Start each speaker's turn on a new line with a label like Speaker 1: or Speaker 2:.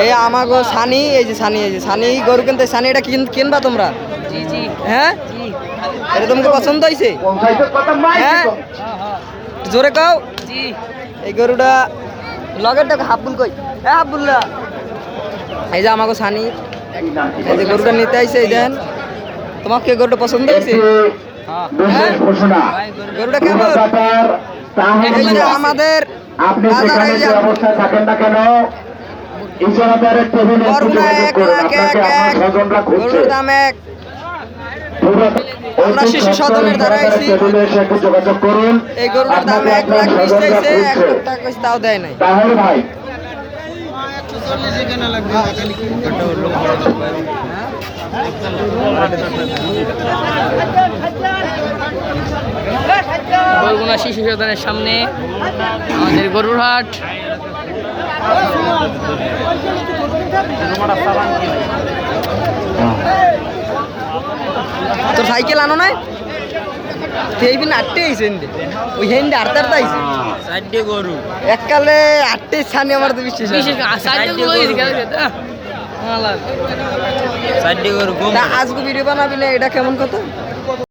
Speaker 1: এই আমাগো সানি, এই যে সানি গরু কিনতে। সানি এটা কিনবা তোমরা? হ্যাঁ, এটা তোমাকে পছন্দ হয়েছে? হ্যাঁ, জোরে কাও। এই গরুটা লগের দেখো হাবুল কই। হ্যাঁ হাবুল্লা, এই যে আমাকে সানি এই যে গরুটা নিতে আইছে। এই দেন, তোমাকে গরুটা পছন্দ হয়েছে? হ্যাঁ, গরুটা কেমন? এই যে আমাদের গরুর দাম এক। আমরা শিশু সদনের দ্বারা আইছি। এই গরুটার দাম 1,20,000 চাইছে, 1 লাখ টাকা তাও দেয় নাই।
Speaker 2: বরগুনা শিশু সদনের সামনে আমাদের গরুর হাট।
Speaker 1: তোর সাইকেল আনো নাই? এইবিন আটটে আইছে হিন্দে, ওই হিন্দে আটতে আইছে।
Speaker 2: চারটে গরু
Speaker 1: এককালে আটটে ছানি, আমার তো বিশ্বাস হয়।
Speaker 2: চারটে গরু
Speaker 1: আজকে ভিডিও বানাবি না, এটা কেমন কথা?